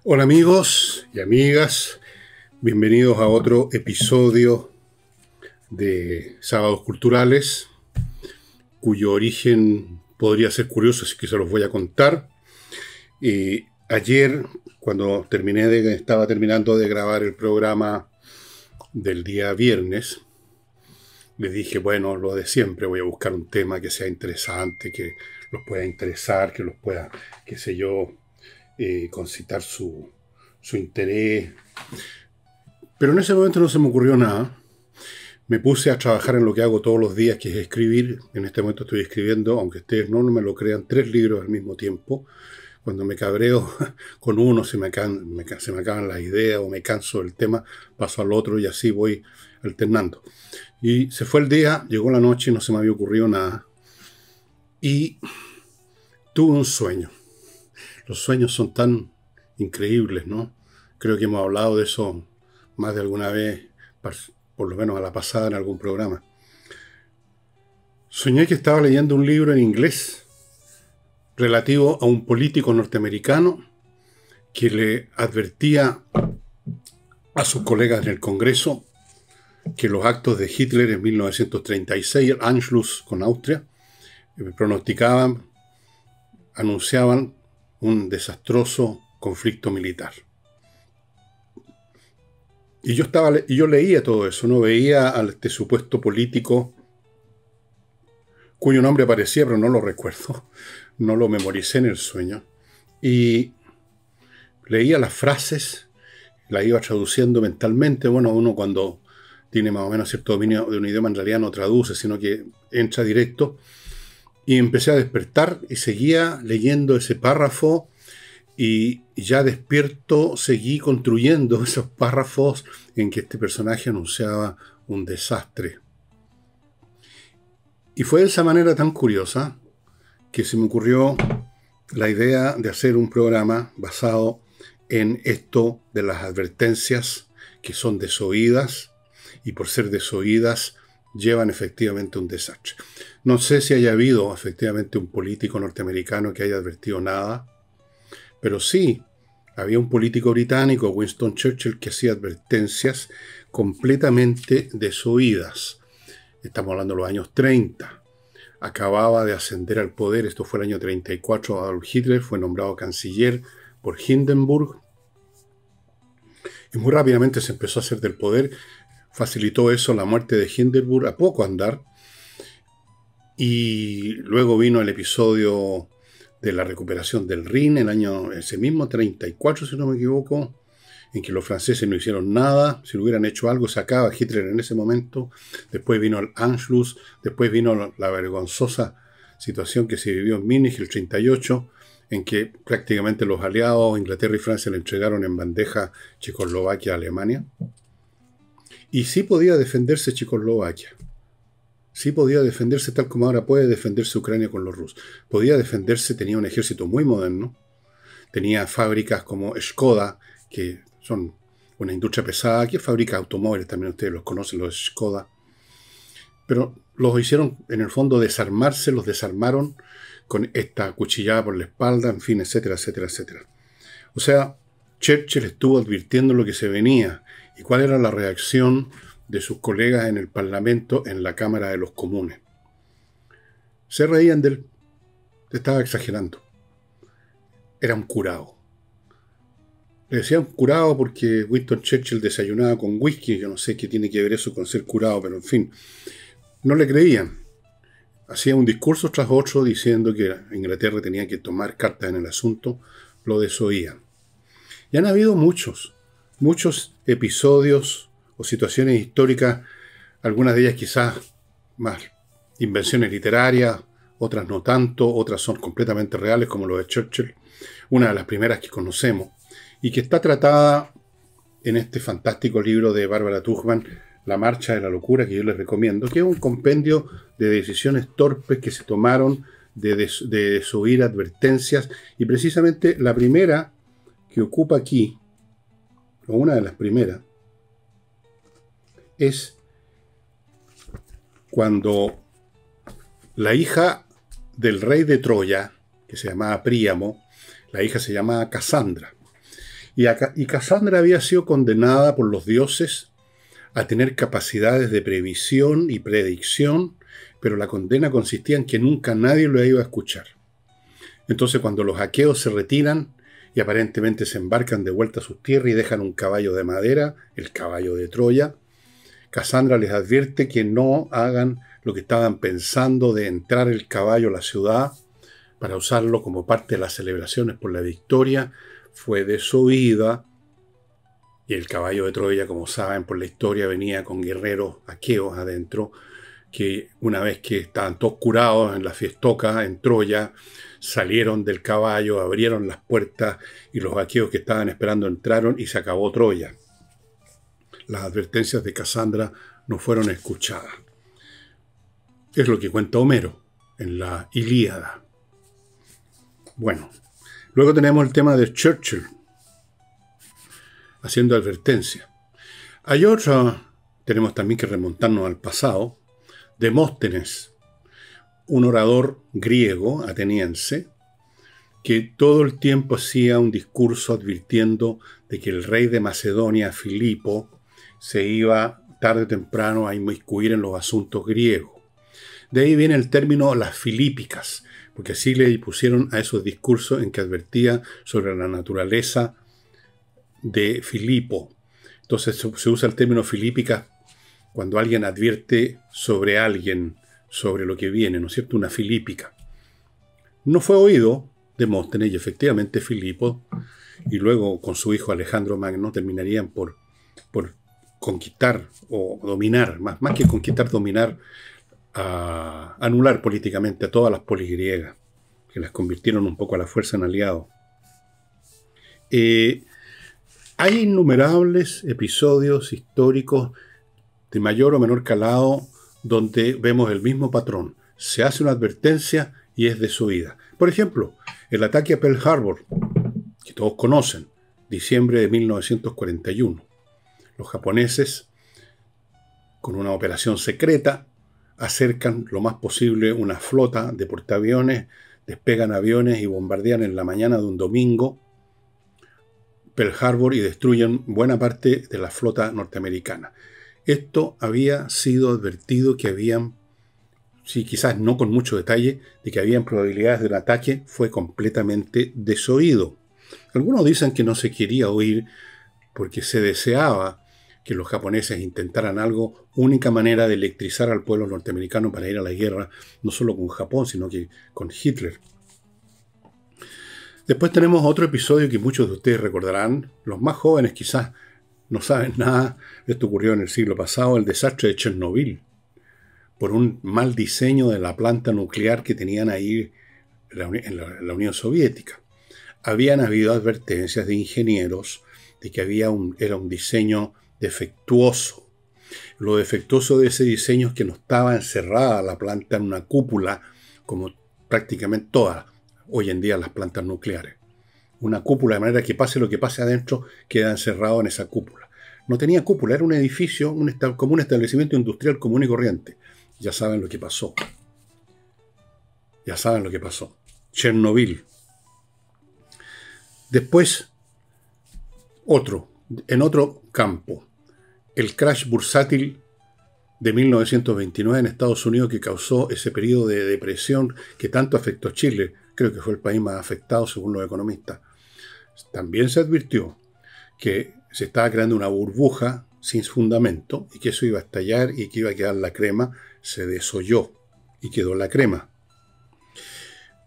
Hola amigos y amigas, bienvenidos a otro episodio de Sábados Culturales, cuyo origen podría ser curioso, así que se los voy a contar. Ayer, cuando estaba terminando de grabar el programa del día viernes, les dije, bueno, lo de siempre, voy a buscar un tema que sea interesante, que los pueda interesar, que los pueda, qué sé yo, concitar su interés. Pero en ese momento no se me ocurrió nada. Me puse a trabajar en lo que hago todos los días, que es escribir. En este momento estoy escribiendo, aunque ustedes no me lo crean, 3 libros al mismo tiempo. Cuando me cabreo con uno, se me acaban las ideas o me canso del tema, paso al otro y así voy alternando. Y se fue el día, llegó la noche y no se me había ocurrido nada. Y tuve un sueño. Los sueños son tan increíbles, ¿no? Creo que hemos hablado de eso más de alguna vez, por lo menos a la pasada en algún programa. Soñé que estaba leyendo un libro en inglés relativo a un político norteamericano que le advertía a sus colegas en el Congreso que los actos de Hitler en 1936, el Anschluss con Austria, pronosticaban, anunciaban un desastroso conflicto militar. Y yo leía todo eso, ¿no? Veía a este supuesto político cuyo nombre aparecía, pero no lo recuerdo, no lo memoricé en el sueño. Y leía las frases, las iba traduciendo mentalmente. Bueno, uno cuando tiene más o menos cierto dominio de un idioma en realidad no traduce, sino que entra directo. Y empecé a despertar y seguía leyendo ese párrafo y ya despierto seguí construyendo esos párrafos en que este personaje anunciaba un desastre. Y fue de esa manera tan curiosa que se me ocurrió la idea de hacer un programa basado en esto de las advertencias que son desoídas y por ser desoídas llevan efectivamente a un desastre. No sé si haya habido efectivamente un político norteamericano que haya advertido nada, pero sí había un político británico, Winston Churchill, que hacía advertencias completamente desoídas. Estamos hablando de los años 30. Acababa de ascender al poder, esto fue el año 34, Adolf Hitler fue nombrado canciller por Hindenburg. Y muy rápidamente se empezó a hacer del poder. Facilitó eso la muerte de Hindenburg a poco andar. Y luego vino el episodio de la recuperación del Rin, ese mismo 34, si no me equivoco, en que los franceses no hicieron nada. Si lo hubieran hecho algo, se acaba Hitler en ese momento. Después vino el Anschluss, después vino la vergonzosa situación que se vivió en Múnich el 38, en que prácticamente los aliados, Inglaterra y Francia, le entregaron en bandeja Checoslovaquia a Alemania. Y sí podía defenderse Checoslovaquia. Sí podía defenderse tal como ahora puede defenderse Ucrania con los rusos. Podía defenderse, tenía un ejército muy moderno. Tenía fábricas como Skoda, que son una industria pesada, que fabrica automóviles, también ustedes los conocen, los Skoda. Pero los hicieron, en el fondo, desarmarse, los desarmaron con esta cuchillada por la espalda, en fin, etcétera, etcétera, etcétera. O sea, Churchill estuvo advirtiendo lo que se venía y cuál era la reacción de sus colegas en el Parlamento, en la Cámara de los Comunes. Se reían de él. Estaba exagerando. Era un curado. Le decían curado porque Winston Churchill desayunaba con whisky. Yo no sé qué tiene que ver eso con ser curado, pero en fin. No le creían. Hacía un discurso tras otro diciendo que Inglaterra tenía que tomar cartas en el asunto. Lo desoían. Y han habido muchos episodios o situaciones históricas, algunas de ellas quizás más invenciones literarias, otras no tanto, otras son completamente reales, como lo de Churchill, una de las primeras que conocemos, y que está tratada en este fantástico libro de Barbara Tuchman, La Marcha de la Locura, que yo les recomiendo, que es un compendio de decisiones torpes que se tomaron, de desoír advertencias, y precisamente la primera que ocupa aquí, o una de las primeras, es cuando la hija del rey de Troya, que se llamaba Príamo, la hija se llamaba Casandra. Y Casandra había sido condenada por los dioses a tener capacidades de previsión y predicción, pero la condena consistía en que nunca nadie lo iba a escuchar. Entonces, cuando los aqueos se retiran y aparentemente se embarcan de vuelta a sus tierras y dejan un caballo de madera, el caballo de Troya, Casandra les advierte que no hagan lo que estaban pensando de entrar el caballo a la ciudad para usarlo como parte de las celebraciones por la victoria. Fue desoída, y el caballo de Troya, como saben por la historia, venía con guerreros aqueos adentro, que una vez que estaban todos curados en la fiestoca en Troya, salieron del caballo, abrieron las puertas y los aqueos que estaban esperando entraron y se acabó Troya. Las advertencias de Casandra no fueron escuchadas. Es lo que cuenta Homero en la Ilíada. Bueno, luego tenemos el tema de Churchill, haciendo advertencia. Hay otra, tenemos también que remontarnos al pasado, Demóstenes, un orador griego ateniense, que todo el tiempo hacía un discurso advirtiendo de que el rey de Macedonia, Filipo, se iba tarde o temprano a inmiscuir en los asuntos griegos. De ahí viene el término las filípicas, porque así le pusieron a esos discursos en que advertía sobre la naturaleza de Filipo. Entonces se usa el término filípica cuando alguien advierte sobre alguien, sobre lo que viene, ¿no es cierto? Una filípica. No fue oído Demóstenes y efectivamente Filipo, y luego con su hijo Alejandro Magno, terminarían por conquistar o dominar, más que conquistar, dominar, anular políticamente a todas las polis griegas, que las convirtieron un poco a la fuerza en aliados. Hay innumerables episodios históricos de mayor o menor calado donde vemos el mismo patrón. Se hace una advertencia y es desoída. Por ejemplo, el ataque a Pearl Harbor, que todos conocen, diciembre de 1941. Los japoneses, con una operación secreta, acercan lo más posible una flota de portaaviones, despegan aviones y bombardean en la mañana de un domingo Pearl Harbor y destruyen buena parte de la flota norteamericana. Esto había sido advertido que habían, sí, quizás no con mucho detalle, de que habían probabilidades de un ataque, fue completamente desoído. Algunos dicen que no se quería oír porque se deseaba que los japoneses intentaran algo, única manera de electrizar al pueblo norteamericano para ir a la guerra, no solo con Japón, sino que con Hitler. Después tenemos otro episodio que muchos de ustedes recordarán, los más jóvenes quizás no saben nada, esto ocurrió en el siglo pasado, el desastre de Chernobyl, por un mal diseño de la planta nuclear que tenían ahí en la Unión Soviética. Habían habido advertencias de ingenieros de que era un diseño defectuoso. Lo defectuoso de ese diseño es que no estaba encerrada la planta en una cúpula, como prácticamente todas hoy en día las plantas nucleares. Una cúpula, de manera que pase lo que pase adentro, queda encerrado en esa cúpula. No tenía cúpula, era un edificio, como un establecimiento industrial común y corriente. Ya saben lo que pasó. Ya saben lo que pasó. Chernobyl. Después, en otro campo, el crash bursátil de 1929 en Estados Unidos, que causó ese periodo de depresión que tanto afectó a Chile. Creo que fue el país más afectado según los economistas. También se advirtió que se estaba creando una burbuja sin fundamento y que eso iba a estallar y que iba a quedar la crema. Se desoyó y quedó la crema.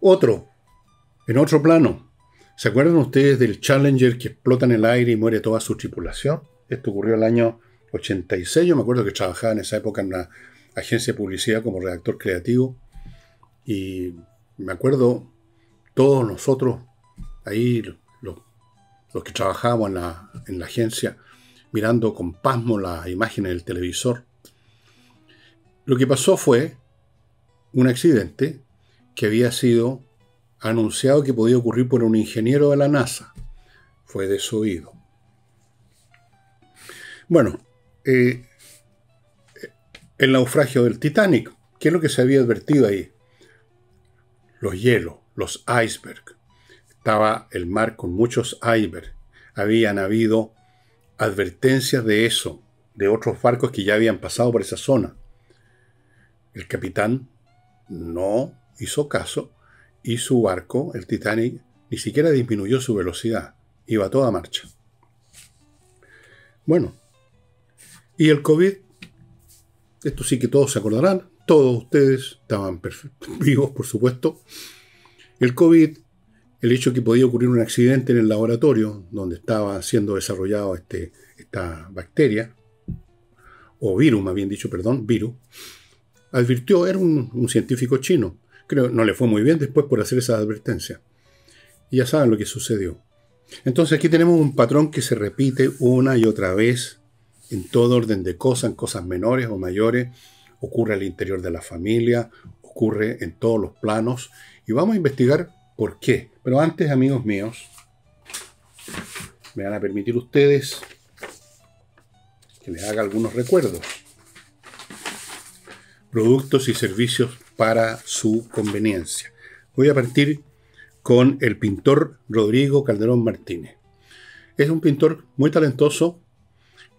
En otro plano, ¿se acuerdan ustedes del Challenger que explota en el aire y muere toda su tripulación? Esto ocurrió el año 86. Yo me acuerdo que trabajaba en esa época en una agencia de publicidad como redactor creativo y me acuerdo todos nosotros ahí, los que trabajábamos en la agencia, mirando con pasmo las imágenes del televisor. Lo que pasó fue un accidente que había sido anunciado que podía ocurrir por un ingeniero de la NASA. Fue desoído. Bueno, el naufragio del Titanic. ¿Qué es lo que se había advertido ahí? Los hielos, los icebergs. Estaba el mar con muchos icebergs. habían habido advertencias de eso, de otros barcos que ya habían pasado por esa zona. El capitán no hizo caso y su barco, el Titanic, ni siquiera disminuyó su velocidad. Iba a toda marcha. Bueno, y el COVID, esto sí que todos se acordarán, todos ustedes estaban vivos, por supuesto. El COVID, el hecho de que podía ocurrir un accidente en el laboratorio donde estaba siendo desarrollado esta bacteria, o virus, más bien dicho, perdón, virus, advirtió, era un científico chino, creo no le fue muy bien después por hacer esa advertencia. Y ya saben lo que sucedió. Entonces aquí tenemos un patrón que se repite una y otra vez en todo orden de cosas, en cosas menores o mayores, ocurre al interior de la familia, ocurre en todos los planos, y vamos a investigar por qué. Pero antes, amigos míos, me van a permitir ustedes que les haga algunos recuerdos. Productos y servicios para su conveniencia. Voy a partir con el pintor Rodrigo Calderón Martínez. Es un pintor muy talentoso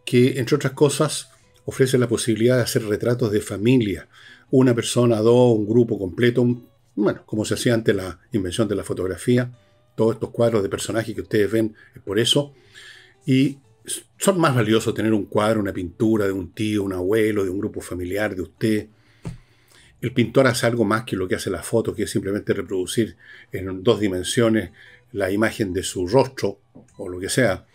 que, entre otras cosas, ofrece la posibilidad de hacer retratos de familia. Una persona, dos, un grupo completo, bueno, como se hacía antes la invención de la fotografía. Todos estos cuadros de personajes que ustedes ven es por eso. Y son más valiosos tener un cuadro, una pintura de un tío, un abuelo, de un grupo familiar, de usted. El pintor hace algo más que lo que hace la foto, que es simplemente reproducir en 2 dimensiones la imagen de su rostro o lo que sea.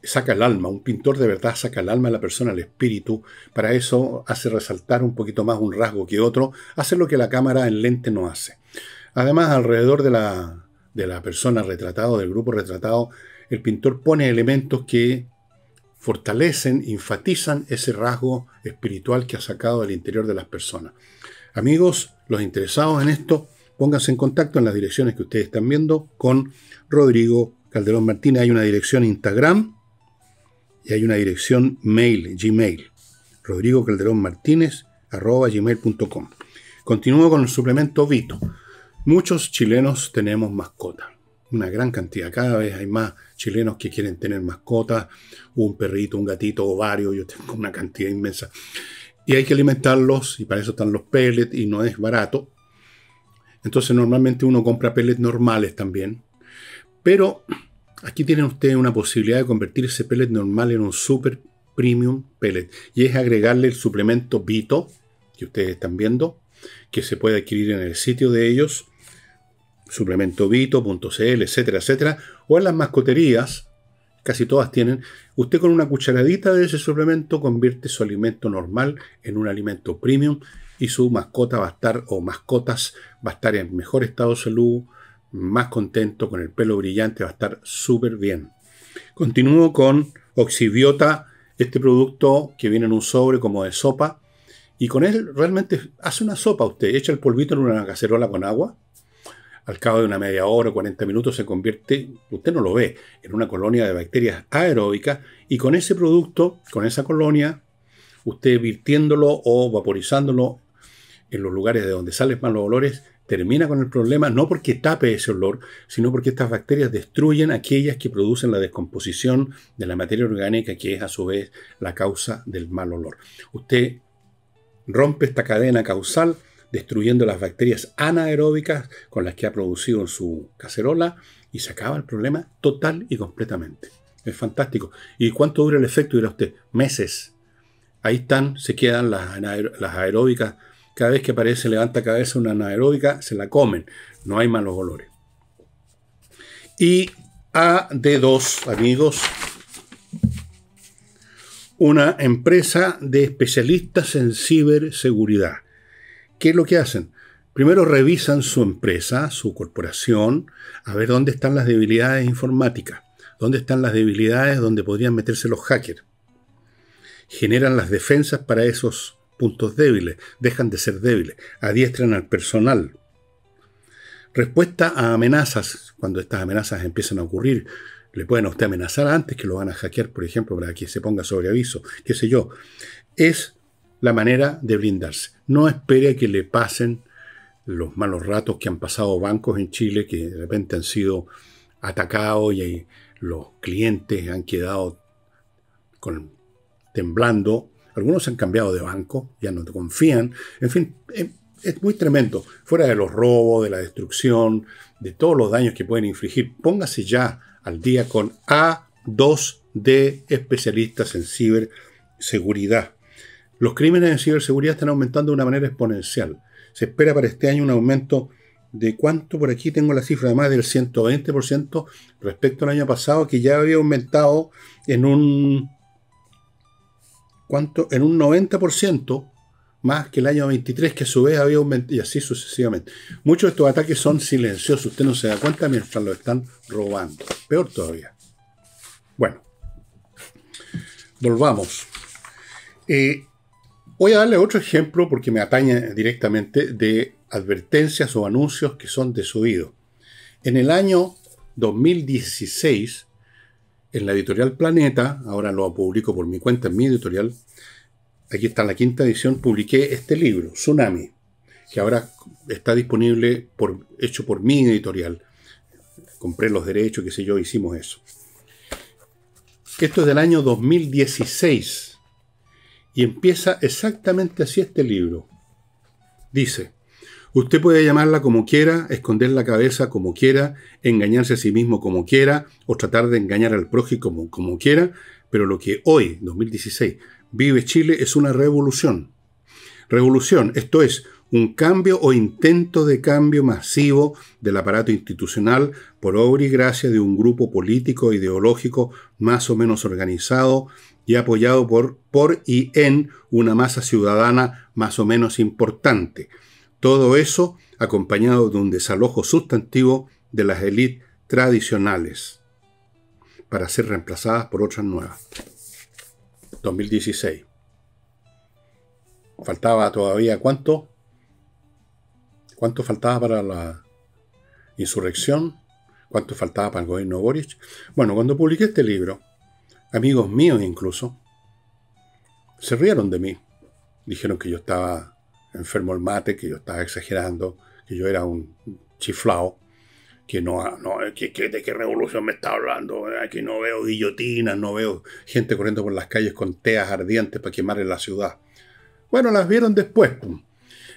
Saca el alma, un pintor de verdad saca el alma de la persona, el espíritu. Para eso hace resaltar un poquito más un rasgo que otro, hace lo que la cámara en lente no hace. Además, alrededor de la persona retratada, del grupo retratado, el pintor pone elementos que fortalecen, enfatizan ese rasgo espiritual que ha sacado del interior de las personas. Amigos, los interesados en esto, pónganse en contacto en las direcciones que ustedes están viendo con Rodrigo Calderón Martínez. Hay una dirección Instagram y hay una dirección mail, Gmail, Rodrigo Calderón Martínez @gmail.com. Continúo con el suplemento Vito. Muchos chilenos tenemos mascotas, una gran cantidad. Cada vez hay más chilenos que quieren tener mascotas, un perrito, un gatito o varios. Yo tengo una cantidad inmensa. Y hay que alimentarlos, y para eso están los pellets, y no es barato. Entonces normalmente uno compra pellets normales también. Pero aquí tienen ustedes una posibilidad de convertir ese pellet normal en un super premium pellet. Y es agregarle el suplemento Vito, que ustedes están viendo, que se puede adquirir en el sitio de ellos, suplementovito.cl, etcétera, etcétera. O en las mascoterías, casi todas tienen. Usted con una cucharadita de ese suplemento convierte su alimento normal en un alimento premium y su mascota va a estar, o mascotas, va a estar en mejor estado de salud, más contento, con el pelo brillante, va a estar súper bien. Continúo con Oxibiota, este producto que viene en un sobre como de sopa, y con él realmente hace una sopa usted, echa el polvito en una cacerola con agua. Al cabo de una media hora o 40 minutos se convierte, usted no lo ve, en una colonia de bacterias aeróbicas, y con ese producto, con esa colonia, usted virtiéndolo o vaporizándolo en los lugares de donde salen malos olores, termina con el problema, no porque tape ese olor, sino porque estas bacterias destruyen aquellas que producen la descomposición de la materia orgánica, que es a su vez la causa del mal olor. Usted rompe esta cadena causal destruyendo las bacterias anaeróbicas con las que ha producido en su cacerola, y se acaba el problema total y completamente. Es fantástico. ¿Y cuánto dura el efecto? Dirá usted, meses. Ahí están, se quedan las aeróbicas. Cada vez que aparece, levanta cabeza una anaeróbica, se la comen. No hay malos olores. Y AD2, amigos, una empresa de especialistas en ciberseguridad. ¿Qué es lo que hacen? Primero revisan su empresa, su corporación, a ver dónde están las debilidades informáticas, dónde están las debilidades donde podrían meterse los hackers. Generan las defensas para esos puntos débiles, dejan de ser débiles, adiestran al personal. Respuesta a amenazas, cuando estas amenazas empiezan a ocurrir, le pueden a usted amenazar antes que lo van a hackear, por ejemplo, para que se ponga sobre aviso, qué sé yo. Es la manera de blindarse. No espere a que le pasen los malos ratos que han pasado bancos en Chile, que de repente han sido atacados y los clientes han quedado temblando, algunos se han cambiado de banco, ya no te confían, en fin, es muy tremendo, fuera de los robos, de la destrucción, de todos los daños que pueden infligir. Póngase ya al día con A2D, especialistas en ciberseguridad. Los crímenes en ciberseguridad están aumentando de una manera exponencial. Se espera para este año un aumento de ¿cuánto? Por aquí tengo la cifra de más del 120% respecto al año pasado, que ya había aumentado en un ¿cuánto? En un 90% más que el año 23, que a su vez había aumentado, y así sucesivamente. Muchos de estos ataques son silenciosos, usted no se da cuenta mientras lo están robando. Peor todavía. Bueno, volvamos. Voy a darle otro ejemplo porque me atañe directamente de advertencias o anuncios que son desoídos. En el año 2016, en la editorial Planeta, ahora lo publico por mi cuenta en mi editorial, aquí está la 5ª edición, publiqué este libro, Tsunami, que ahora está disponible, hecho por mi editorial. Compré los derechos, qué sé yo, hicimos eso. Esto es del año 2016 y empieza exactamente así este libro. Dice: usted puede llamarla como quiera, esconder la cabeza como quiera, engañarse a sí mismo como quiera, o tratar de engañar al prójimo como quiera, pero lo que hoy, 2016, vive Chile es una revolución. Revolución, esto es, un cambio o intento de cambio masivo del aparato institucional por obra y gracia de un grupo político e ideológico más o menos organizado y apoyado por y en una masa ciudadana más o menos importante. Todo eso acompañado de un desalojo sustantivo de las élites tradicionales para ser reemplazadas por otras nuevas. 2016. Faltaba todavía ¿cuánto? ¿Cuánto faltaba para la insurrección? ¿Cuánto faltaba para el gobierno Boric? Bueno, cuando publiqué este libro, amigos míos incluso, se rieron de mí. Dijeron que yo estaba enfermo el mate, que yo estaba exagerando, que yo era un chiflao, que ¿de qué revolución me está hablando? Aquí no veo guillotinas, no veo gente corriendo por las calles con teas ardientes para quemar en la ciudad. Bueno, las vieron después,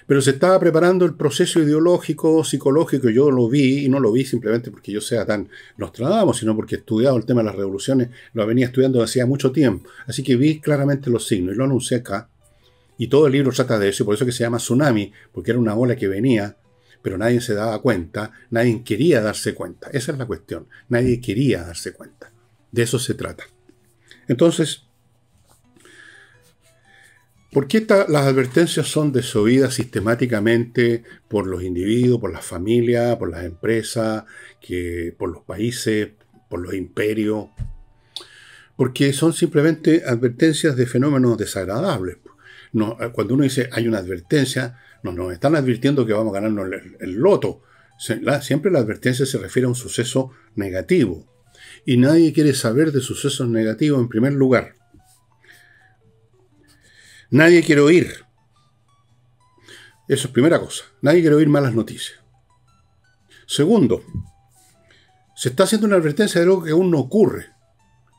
pero se estaba preparando el proceso ideológico, psicológico, yo lo vi, y no lo vi simplemente porque yo sea tan Nostradamus, sino porque he estudiado el tema de las revoluciones, lo venía estudiando hacía mucho tiempo, así que vi claramente los signos, y lo anuncié acá, y todo el libro trata de eso, y por eso que se llama Tsunami, porque era una ola que venía, pero nadie se daba cuenta, nadie quería darse cuenta, esa es la cuestión, nadie quería darse cuenta, de eso se trata. Entonces, ¿por qué las advertencias son desoídas sistemáticamente por los individuos, por las familias, por las empresas, por los países, por los imperios? Porque son simplemente advertencias de fenómenos desagradables. No, cuando uno dice hay una advertencia, nos están advirtiendo que vamos a ganarnos el loto. Siempre la advertencia se refiere a un suceso negativo. Y nadie quiere saber de sucesos negativos en primer lugar. Nadie quiere oír. Eso es primera cosa. Nadie quiere oír malas noticias. Segundo, se está haciendo una advertencia de algo que aún no ocurre.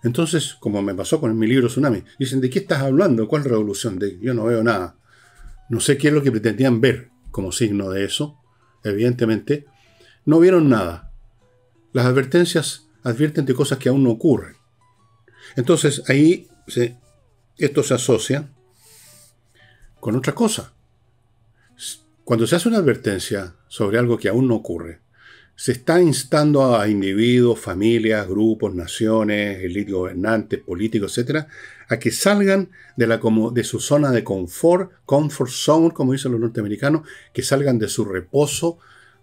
Entonces, como me pasó con mi libro Tsunami, dicen, ¿de qué estás hablando? ¿Cuál revolución? Yo no veo nada. No sé qué es lo que pretendían ver como signo de eso. Evidentemente, no vieron nada. Las advertencias advierten de cosas que aún no ocurren. Entonces, ahí esto se asocia con otra cosa. Cuando se hace una advertencia sobre algo que aún no ocurre, se está instando a individuos, familias, grupos, naciones, élites gobernantes, políticos, etcétera, a que salgan de su zona de confort, comfort zone, como dicen los norteamericanos, que salgan de su reposo,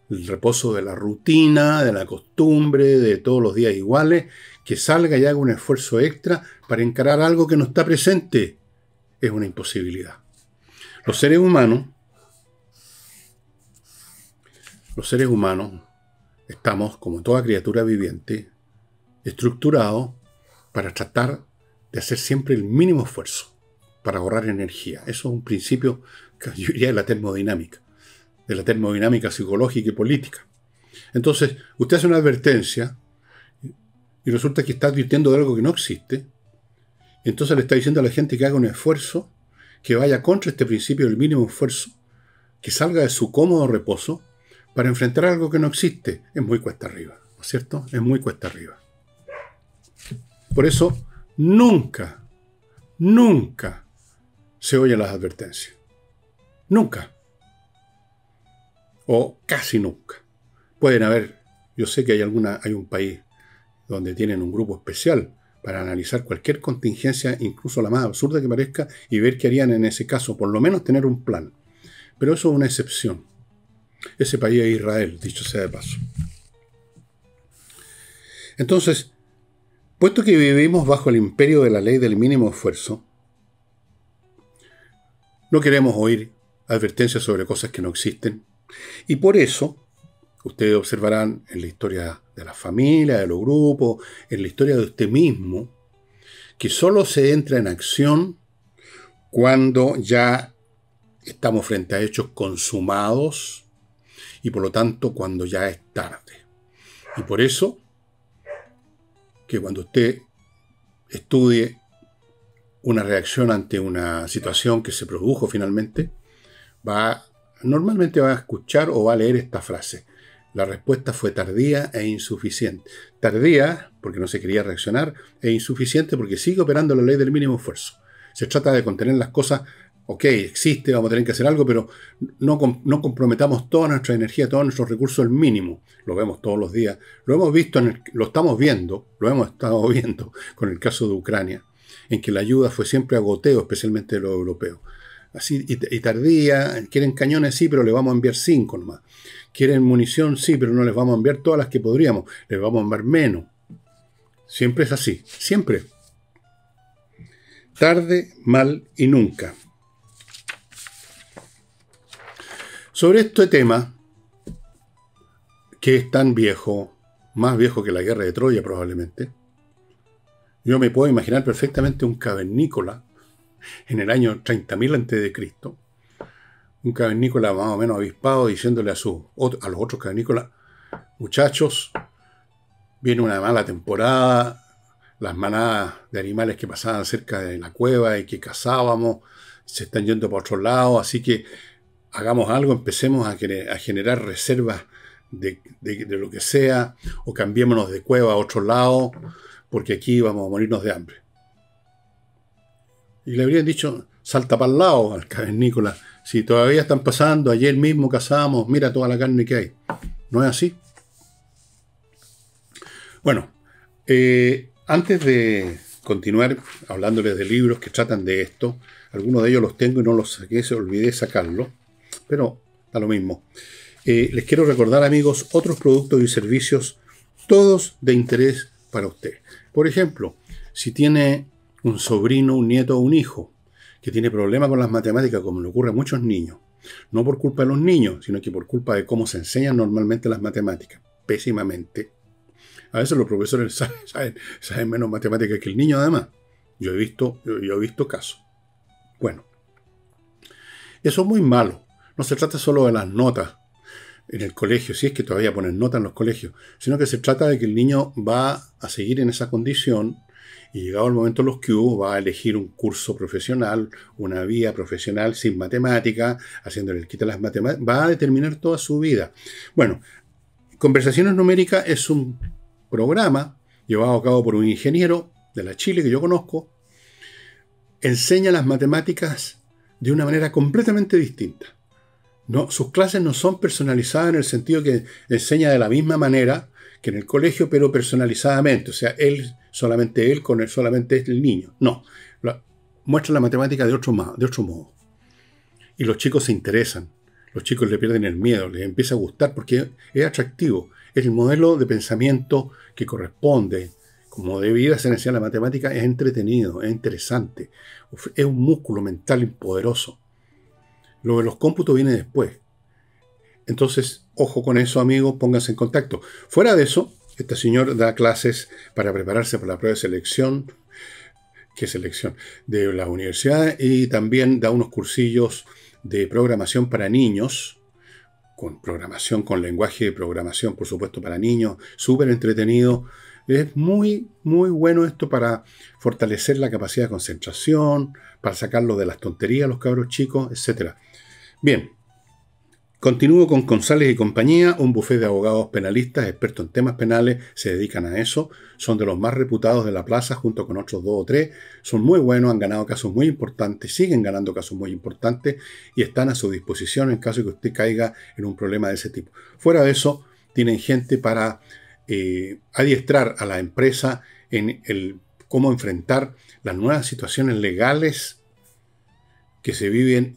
el reposo de la rutina, de la costumbre, de todos los días iguales, que salga y haga un esfuerzo extra para encarar algo que no está presente. Es una imposibilidad. Los seres humanos estamos, como toda criatura viviente, estructurados para tratar de hacer siempre el mínimo esfuerzo para ahorrar energía. Eso es un principio que yo diría de la termodinámica psicológica y política. Entonces, usted hace una advertencia y resulta que está advirtiendo de algo que no existe. Entonces le está diciendo a la gente que haga un esfuerzo, que vaya contra este principio del mínimo esfuerzo, que salga de su cómodo reposo para enfrentar algo que no existe. Es muy cuesta arriba, ¿no es cierto? Es muy cuesta arriba. Por eso, nunca, nunca se oyen las advertencias. Nunca. O casi nunca. Pueden haber, yo sé que hay un país donde tienen un grupo especial para analizar cualquier contingencia, incluso la más absurda que parezca, y ver qué harían en ese caso, por lo menos tener un plan. Pero eso es una excepción. Ese país es Israel, dicho sea de paso. Entonces, puesto que vivimos bajo el imperio de la ley del mínimo esfuerzo, no queremos oír advertencias sobre cosas que no existen. Y por eso, ustedes observarán en la historia de la familia, de los grupos, en la historia de usted mismo, que solo se entra en acción cuando ya estamos frente a hechos consumados y por lo tanto cuando ya es tarde. Y por eso, que cuando usted estudie una reacción ante una situación que se produjo finalmente, normalmente va a escuchar o va a leer esta frase: la respuesta fue tardía e insuficiente. Tardía porque no se quería reaccionar, e insuficiente porque sigue operando la ley del mínimo esfuerzo. Se trata de contener las cosas. Ok, existe, vamos a tener que hacer algo, pero no comprometamos toda nuestra energía, todos nuestros recursos al mínimo. Lo vemos todos los días. Lo hemos visto, lo estamos viendo, lo hemos estado viendo con el caso de Ucrania, en que la ayuda fue siempre a goteo, especialmente de los europeos. Así, y tardía. Quieren cañones, sí, pero le vamos a enviar 5 nomás. Quieren munición, sí, pero no les vamos a enviar todas las que podríamos. Les vamos a enviar menos. Siempre es así. Siempre. Tarde, mal y nunca. Sobre este tema, que es tan viejo, más viejo que la guerra de Troya probablemente, yo me puedo imaginar perfectamente un cavernícola en el año 30.000 a.C., un cavernícola más o menos avispado diciéndole a los otros cavernícolas: muchachos, viene una mala temporada, las manadas de animales que pasaban cerca de la cueva y que cazábamos se están yendo para otro lado, así que hagamos algo, empecemos a generar reservas de lo que sea, o cambiémonos de cueva a otro lado, porque aquí vamos a morirnos de hambre. Y le habrían dicho: salta para el lado al cavernícola, si todavía están pasando, ayer mismo cazamos, mira toda la carne que hay. ¿No es así? Bueno, antes de continuar hablándoles de libros que tratan de esto, algunos de ellos los tengo y no los saqué, olvidé sacarlos, pero da lo mismo. Les quiero recordar, amigos, otros productos y servicios, todos de interés para usted. Por ejemplo, si tiene un sobrino, un nieto o un hijo que tiene problemas con las matemáticas, como le ocurre a muchos niños, no por culpa de los niños, sino que por culpa de cómo se enseñan normalmente las matemáticas, pésimamente. A veces los profesores saben menos matemáticas que el niño, además. Yo he visto casos. Bueno, eso es muy malo. No se trata solo de las notas en el colegio, si es que todavía ponen notas en los colegios, sino que se trata de que el niño va a seguir en esa condición y llegado el momento en los que va a elegir un curso profesional, una vía profesional sin matemática, haciéndole el quita las matemáticas, va a determinar toda su vida. Bueno, Conversaciones Numéricas es un programa llevado a cabo por un ingeniero de la Chile que yo conozco. Enseña las matemáticas de una manera completamente distinta. No, sus clases no son personalizadas en el sentido que enseña de la misma manera que en el colegio, pero personalizadamente. O sea, solamente el niño. No, muestra la matemática de otro modo. Y los chicos se interesan. Los chicos le pierden el miedo, les empieza a gustar porque es atractivo. Es el modelo de pensamiento que corresponde. Como debía ser enseñar la matemática, es entretenido, es interesante. Es un músculo mental poderoso. Lo de los cómputos viene después. Entonces, ojo con eso, amigos, pónganse en contacto. Fuera de eso, este señor da clases para prepararse para la prueba de selección, de la universidad, y también da unos cursillos de programación para niños, con lenguaje de programación, por supuesto, para niños, súper entretenido. Es muy, muy bueno esto para fortalecer la capacidad de concentración, para sacarlo de las tonterías a los cabros chicos, etc. Bien, continúo con González y compañía, un bufete de abogados penalistas expertos en temas penales, se dedican a eso, son de los más reputados de la plaza junto con otros 2 o 3, son muy buenos, han ganado casos muy importantes, siguen ganando casos muy importantes y están a su disposición en caso de que usted caiga en un problema de ese tipo. Fuera de eso, tienen gente para adiestrar a la empresa en cómo enfrentar las nuevas situaciones legales que se viven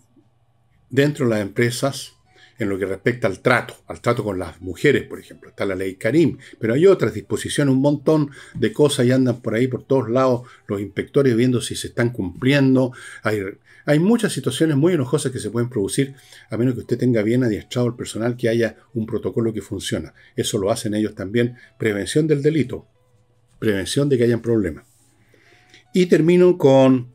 dentro de las empresas en lo que respecta al trato con las mujeres, por ejemplo. Está la ley Karim, pero hay otras disposiciones, un montón de cosas y andan por ahí, por todos lados, los inspectores viendo si se están cumpliendo. Hay muchas situaciones muy enojosas que se pueden producir, a menos que usted tenga bien adiestrado el personal, que haya un protocolo que funciona. Eso lo hacen ellos también. Prevención del delito, prevención de que hayan problemas. Y termino con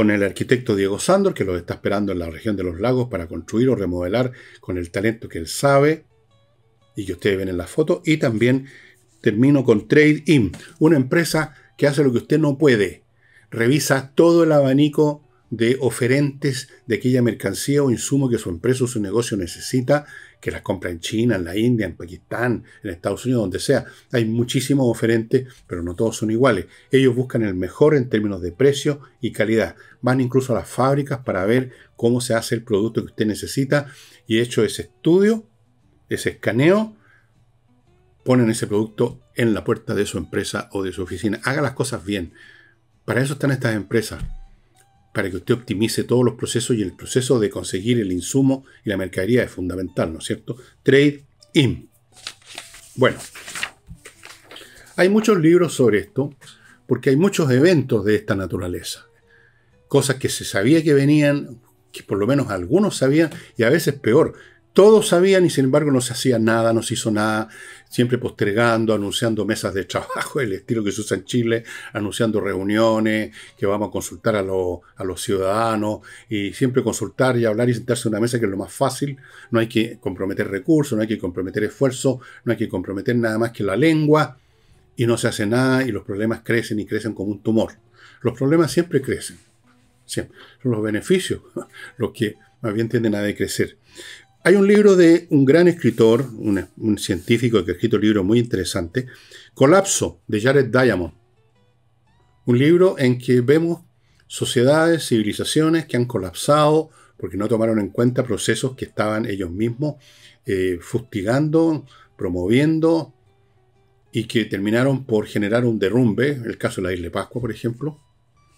el arquitecto Diego Sándor, que los está esperando en la región de los lagos para construir o remodelar con el talento que él sabe y que ustedes ven en la foto. Y también termino con Trade In, una empresa que hace lo que usted no puede. Revisa todo el abanico de oferentes de aquella mercancía o insumo que su empresa o su negocio necesita, que las compra en China, en la India, en Pakistán, en Estados Unidos, donde sea. Hay muchísimos oferentes, pero no todos son iguales. Ellos buscan el mejor en términos de precio y calidad. Van incluso a las fábricas para ver cómo se hace el producto que usted necesita y hecho ese estudio, ese escaneo, ponen ese producto en la puerta de su empresa o de su oficina. Haga las cosas bien. Para eso están estas empresas, para que usted optimice todos los procesos, y el proceso de conseguir el insumo y la mercadería es fundamental, ¿no es cierto? Trade In. Bueno, hay muchos libros sobre esto, porque hay muchos eventos de esta naturaleza. Cosas que se sabía que venían, que por lo menos algunos sabían, y a veces peor. Todos sabían y sin embargo no se hacía nada, no se hizo nada, siempre postergando, anunciando mesas de trabajo, el estilo que se usa en Chile, anunciando reuniones, que vamos a consultar a los ciudadanos, y siempre consultar y hablar y sentarse en una mesa, que es lo más fácil. No hay que comprometer recursos, no hay que comprometer esfuerzo, no hay que comprometer nada más que la lengua, y no se hace nada, y los problemas crecen y crecen como un tumor. Los problemas siempre crecen, siempre. Son los beneficios los que más bien tienden a decrecer. Hay un libro de un gran escritor, un científico que ha escrito un libro muy interesante, Colapso, de Jared Diamond. Un libro en que vemos sociedades, civilizaciones que han colapsado porque no tomaron en cuenta procesos que estaban ellos mismos fustigando, promoviendo, y que terminaron por generar un derrumbe. El caso de la isla de Pascua, por ejemplo,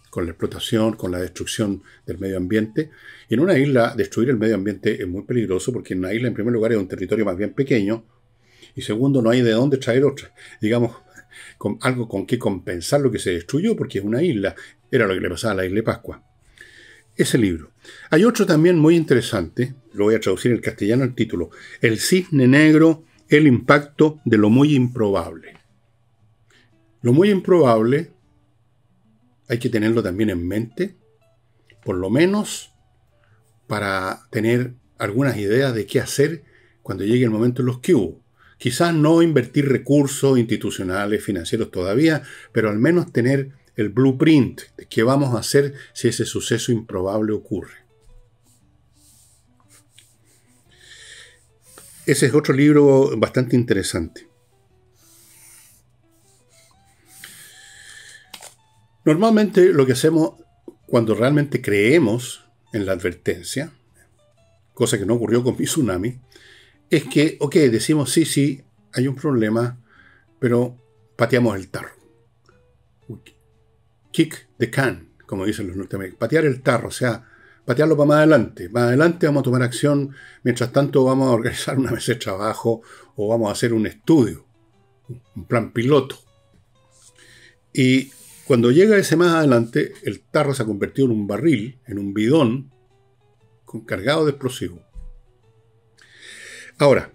con la explotación, con la destrucción del medio ambiente. Y en una isla, destruir el medio ambiente es muy peligroso, porque en una isla, en primer lugar, es un territorio más bien pequeño, y segundo, no hay de dónde traer otra, digamos, con algo con que compensar lo que se destruyó, porque es una isla. Era lo que le pasaba a la isla de Pascua. Ese libro. Hay otro también muy interesante, lo voy a traducir en el castellano el título, El cisne negro, el impacto de lo muy improbable. Lo muy improbable hay que tenerlo también en mente, por lo menos para tener algunas ideas de qué hacer cuando llegue el momento en los que hubo. Quizás no invertir recursos institucionales, financieros todavía, pero al menos tener el blueprint de qué vamos a hacer si ese suceso improbable ocurre. Ese es otro libro bastante interesante. Normalmente lo que hacemos cuando realmente creemos en la advertencia, cosa que no ocurrió con mi tsunami, es que, decimos sí, hay un problema, pero pateamos el tarro. Kick the can, como dicen los norteamericanos. Patear el tarro, o sea, patearlo para más adelante. Más adelante vamos a tomar acción, mientras tanto vamos a organizar una mesa de trabajo o vamos a hacer un estudio, un plan piloto. Y cuando llega ese más adelante, el tarro se ha convertido en un barril, en un bidón, cargado de explosivos. Ahora,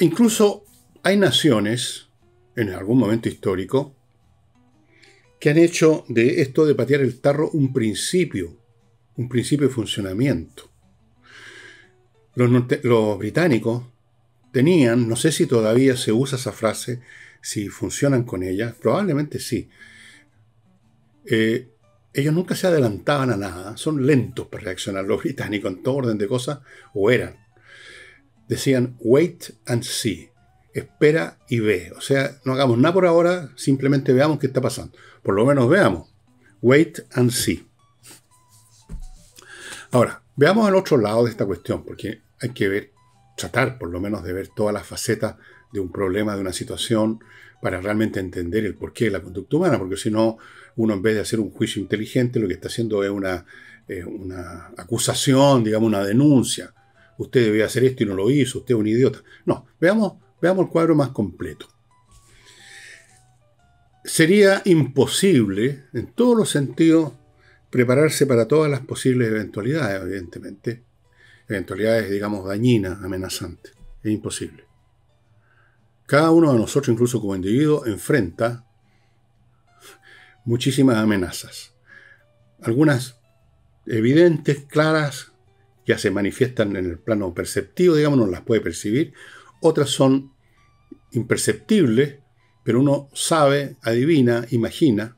incluso hay naciones, en algún momento histórico, que han hecho de esto de patear el tarro un principio de funcionamiento. Los británicos tenían, no sé si todavía se usa esa frase, si funcionan con ella, probablemente sí. Ellos nunca se adelantaban a nada, son lentos para reaccionar. Los británicos en todo orden de cosas, o eran. Decían, wait and see, espera y ve. O sea, no hagamos nada por ahora, simplemente veamos qué está pasando. Por lo menos veamos, wait and see. Ahora, veamos el otro lado de esta cuestión, porque hay que ver, tratar por lo menos de ver todas las facetas de un problema, de una situación, para realmente entender el porqué de la conducta humana, porque si no, uno en vez de hacer un juicio inteligente, lo que está haciendo es una acusación, digamos, una denuncia. Usted debía hacer esto y no lo hizo, usted es un idiota. No, veamos el cuadro más completo. Sería imposible, en todos los sentidos, prepararse para todas las posibles eventualidades, evidentemente. Eventualidades, digamos, dañinas, amenazantes. Es imposible. Cada uno de nosotros, incluso como individuo, enfrenta muchísimas amenazas. Algunas evidentes, claras, ya se manifiestan en el plano perceptivo, digamos, uno las puede percibir. Otras son imperceptibles, pero uno sabe, adivina, imagina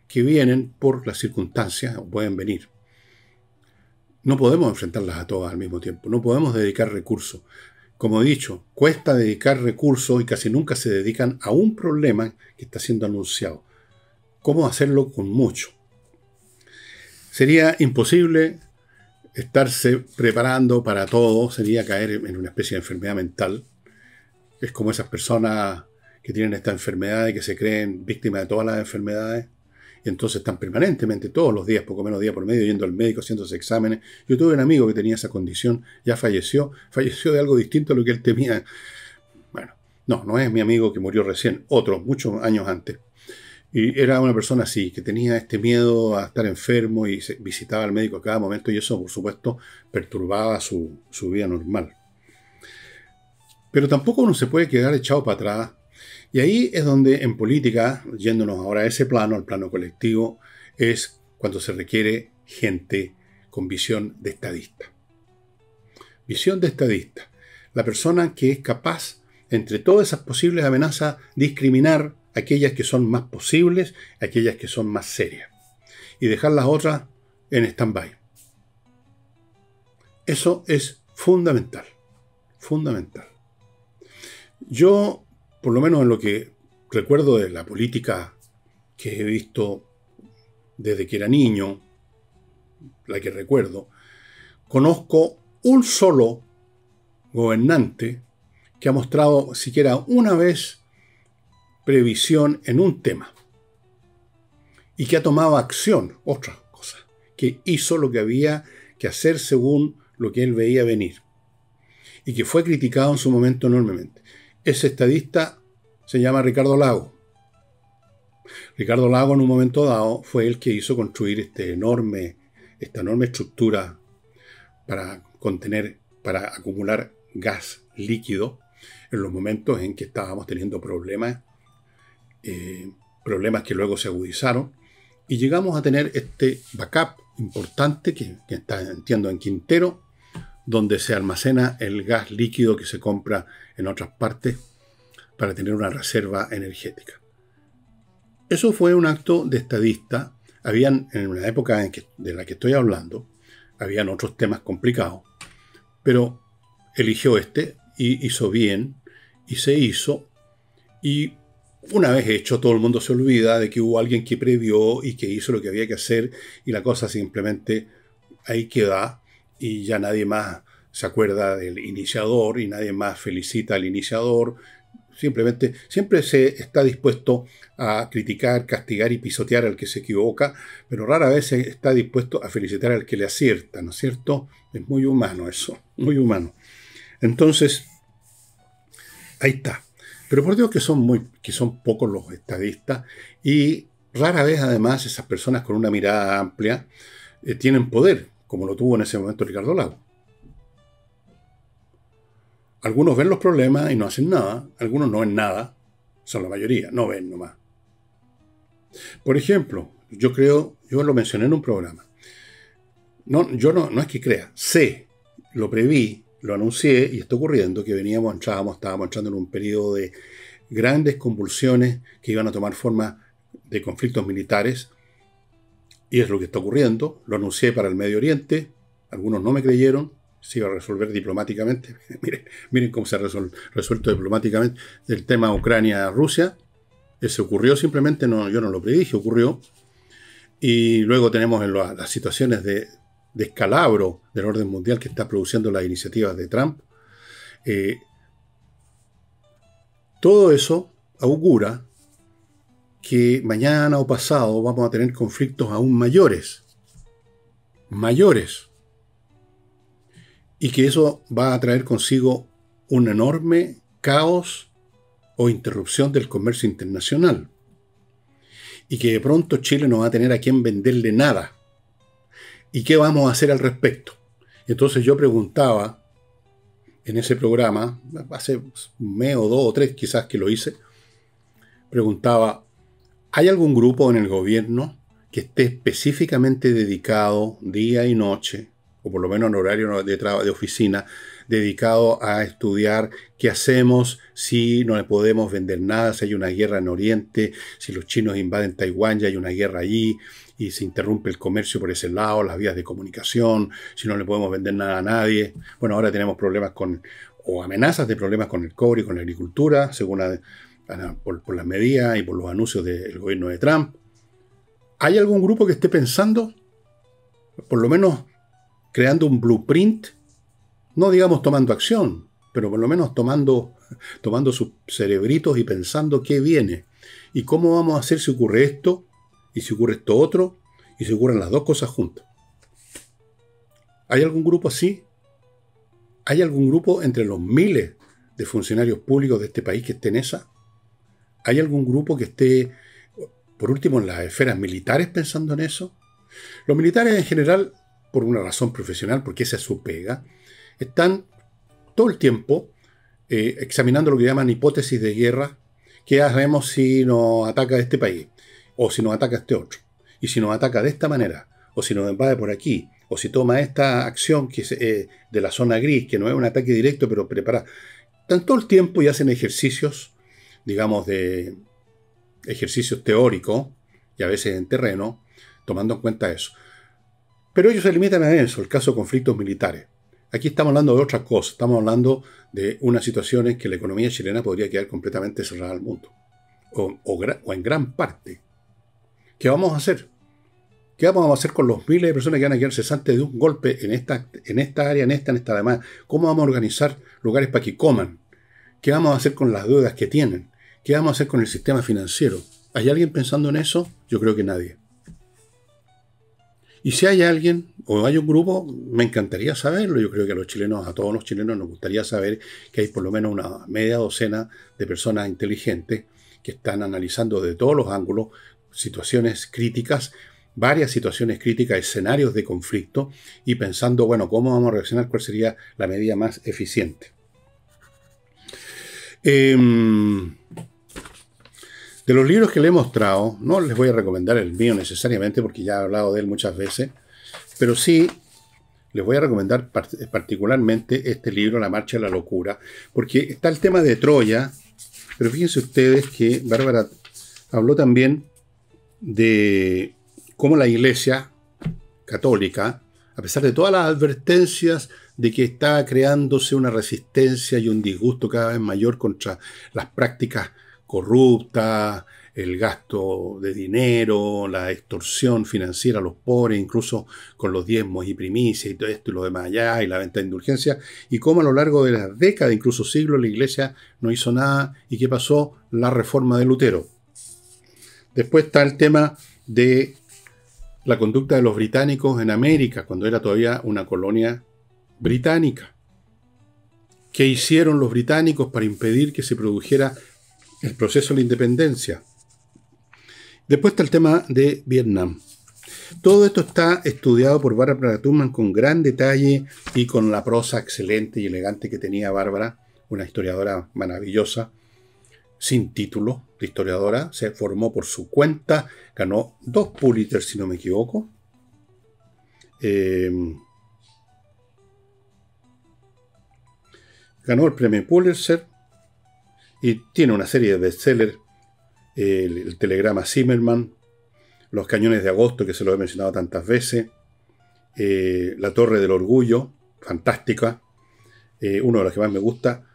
que vienen por las circunstancias o pueden venir. No podemos enfrentarlas a todas al mismo tiempo, no podemos dedicar recursos. Como he dicho, cuesta dedicar recursos y casi nunca se dedican a un problema que está siendo anunciado. ¿Cómo hacerlo con mucho? Sería imposible estarse preparando para todo, sería caer en una especie de enfermedad mental. Es como esas personas que tienen esta enfermedad y que se creen víctimas de todas las enfermedades. Y entonces están permanentemente, todos los días, poco menos día por medio, yendo al médico, haciéndose exámenes. Yo tuve un amigo que tenía esa condición, ya falleció de algo distinto a lo que él temía. Bueno, no es mi amigo que murió recién, otro, muchos años antes. Y era una persona así, que tenía este miedo a estar enfermo y visitaba al médico a cada momento y eso, por supuesto, perturbaba su vida normal. Pero tampoco uno se puede quedar echado para atrás. Y ahí es donde en política, yéndonos ahora a ese plano, al plano colectivo, es cuando se requiere gente con visión de estadista. Visión de estadista. La persona que es capaz, entre todas esas posibles amenazas, discriminar aquellas que son más posibles, aquellas que son más serias. Y dejar las otras en stand-by. Eso es fundamental. Fundamental. Yo, por lo menos en lo que recuerdo de la política que he visto desde que era niño, la que recuerdo, conozco un solo gobernante que ha mostrado siquiera una vez previsión en un tema y que ha tomado acción, otra cosa, que hizo lo que había que hacer según lo que él veía venir y que fue criticado en su momento enormemente. Ese estadista se llama Ricardo Lagos. Ricardo Lagos en un momento dado fue el que hizo construir esta enorme estructura para acumular gas líquido en los momentos en que estábamos teniendo problemas que luego se agudizaron y llegamos a tener este backup importante que está, entiendo, en Quintero, donde se almacena el gas líquido que se compra en otras partes para tener una reserva energética. Eso fue un acto de estadista. En una época de la que estoy hablando, habían otros temas complicados, pero eligió este y hizo bien, y se hizo, y una vez hecho, todo el mundo se olvida de que hubo alguien que previó y que hizo lo que había que hacer, y la cosa simplemente ahí queda, y ya nadie más se acuerda del iniciador, y nadie más felicita al iniciador. Simplemente, siempre se está dispuesto a criticar, castigar y pisotear al que se equivoca, pero rara vez se está dispuesto a felicitar al que le acierta, ¿no es cierto? Es muy humano eso, muy humano. Entonces, ahí está. Pero por Dios que son pocos los estadistas y rara vez además esas personas con una mirada amplia tienen poder, como lo tuvo en ese momento Ricardo Lagos. Algunos ven los problemas y no hacen nada, algunos no ven nada, son la mayoría, no ven nomás. Por ejemplo, yo lo mencioné en un programa. No es que crea, lo preví lo anuncié y está ocurriendo, que estábamos entrando en un periodo de grandes convulsiones que iban a tomar forma de conflictos militares, y es lo que está ocurriendo. Lo anuncié para el Medio Oriente, algunos no me creyeron, se iba a resolver diplomáticamente. Miren cómo se ha resuelto diplomáticamente el tema Ucrania-Rusia. Eso ocurrió simplemente, yo no lo predije, ocurrió. Y luego tenemos las situaciones de descalabro del orden mundial que está produciendo las iniciativas de Trump. Todo eso augura que mañana o pasado vamos a tener conflictos aún mayores, y que eso va a traer consigo un enorme caos o interrupción del comercio internacional, y que de pronto Chile no va a tener a quién venderle nada. ¿Y qué vamos a hacer al respecto? Entonces yo preguntaba en ese programa, hace un mes o dos o tres quizás que lo hice, preguntaba, ¿hay algún grupo en el gobierno que esté específicamente dedicado día y noche, o por lo menos en horario de oficina, dedicado a estudiar qué hacemos si no le podemos vender nada, si hay una guerra en Oriente, si los chinos invaden Taiwán y hay una guerra allí, y se interrumpe el comercio por ese lado, las vías de comunicación, si no le podemos vender nada a nadie? Bueno, ahora tenemos problemas o amenazas de problemas con el cobre y con la agricultura, según por las medidas y por los anuncios del gobierno de Trump. ¿Hay algún grupo que esté pensando, por lo menos creando un blueprint? No digamos tomando acción, pero por lo menos tomando sus cerebritos y pensando qué viene. ¿Y cómo vamos a hacer si ocurre esto? ¿Y si ocurre esto otro? ¿Y si ocurren las dos cosas juntas? ¿Hay algún grupo así? ¿Hay algún grupo entre los miles de funcionarios públicos de este país que esté en esa? ¿Hay algún grupo que esté, por último, en las esferas militares pensando en eso? Los militares en general, por una razón profesional, porque esa es su pega, están todo el tiempo examinando lo que llaman hipótesis de guerra. ¿Qué hacemos si nos ataca este país? O si nos ataca este otro. Y si nos ataca de esta manera. O si nos invade por aquí. O si toma esta acción que es de la zona gris, que no es un ataque directo, pero preparada. Están todo el tiempo y hacen ejercicios, digamos, de ejercicios teóricos, y a veces en terreno, tomando en cuenta eso. Pero ellos se limitan a eso, el caso de conflictos militares. Aquí estamos hablando de otras cosas. Estamos hablando de una situación en que la economía chilena podría quedar completamente cerrada al mundo. O en gran parte. ¿Qué vamos a hacer? ¿Qué vamos a hacer con los miles de personas que van a quedar cesantes de un golpe en esta área, en esta además? ¿Cómo vamos a organizar lugares para que coman? ¿Qué vamos a hacer con las deudas que tienen? ¿Qué vamos a hacer con el sistema financiero? ¿Hay alguien pensando en eso? Yo creo que nadie. Y si hay alguien o hay un grupo, me encantaría saberlo. Yo creo que a todos los chilenos nos gustaría saber que hay por lo menos una media docena de personas inteligentes que están analizando de todos los ángulos situaciones críticas, varias situaciones críticas, escenarios de conflicto, y pensando, bueno, ¿cómo vamos a reaccionar? ¿Cuál sería la medida más eficiente? De los libros que le he mostrado, no les voy a recomendar el mío necesariamente porque ya he hablado de él muchas veces, pero sí les voy a recomendar particularmente este libro, La Marcha de la Locura, porque está el tema de Troya, pero fíjense ustedes que Bárbara habló también de cómo la Iglesia católica, a pesar de todas las advertencias de que está creándose una resistencia y un disgusto cada vez mayor contra las prácticas corruptas, el gasto de dinero, la extorsión financiera a los pobres, incluso con los diezmos y primicias y todo esto y lo demás allá, y la venta de indulgencias, y cómo a lo largo de las décadas, incluso siglos, la Iglesia no hizo nada. ¿Y qué pasó? La reforma de Lutero. Después está el tema de la conducta de los británicos en América, cuando era todavía una colonia británica. ¿Qué hicieron los británicos para impedir que se produjera el proceso de la independencia? Después está el tema de Vietnam. Todo esto está estudiado por Bárbara Tuchman con gran detalle y con la prosa excelente y elegante que tenía Bárbara, una historiadora maravillosa, sin título de historiadora, se formó por su cuenta, ganó 2 Pulitzer, si no me equivoco. ganó el premio Pulitzer y tiene una serie de bestsellers, el telegrama Zimmerman, Los cañones de agosto, que se lo he mencionado tantas veces, La torre del orgullo, fantástica, uno de los que más me gusta,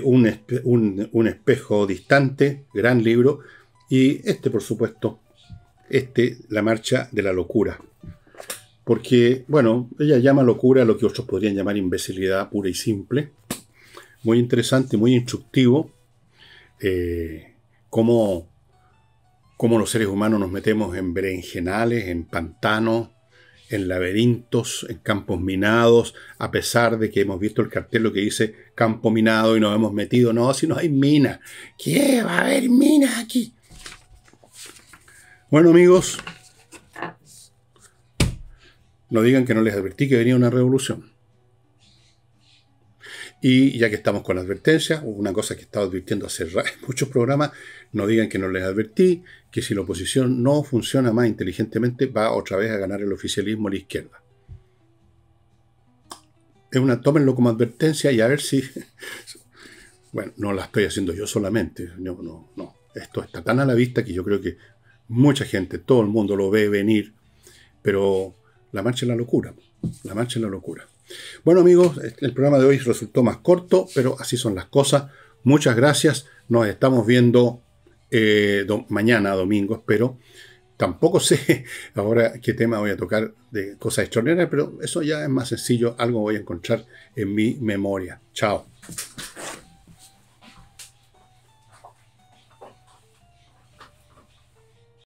un espejo distante, gran libro, y por supuesto, La marcha de la locura. Porque, bueno, ella llama locura a lo que otros podrían llamar imbecilidad pura y simple. Muy interesante, muy instructivo. Cómo los seres humanos nos metemos en berenjenales, en pantanos, en laberintos, en campos minados, a pesar de que hemos visto el cartel lo que dice campo minado y nos hemos metido. No, si no hay minas. ¿Qué? ¿Va a haber minas aquí? Bueno, amigos, no digan que no les advertí que venía una revolución. Y ya que estamos con advertencias, una cosa que he estado advirtiendo hace muchos programas, no digan que no les advertí, que si la oposición no funciona más inteligentemente, va otra vez a ganar el oficialismo a la izquierda. Tómenlo como advertencia y a ver si... Bueno, no la estoy haciendo yo solamente, no. Esto está tan a la vista que yo creo que mucha gente, todo el mundo lo ve venir, pero la marcha es la locura, la marcha es la locura. Bueno, amigos, el programa de hoy resultó más corto, pero así son las cosas. Muchas gracias. Nos estamos viendo mañana, domingo, espero. Tampoco sé ahora qué tema voy a tocar de cosas extraordinarias, pero eso ya es más sencillo. Algo voy a encontrar en mi memoria. Chao.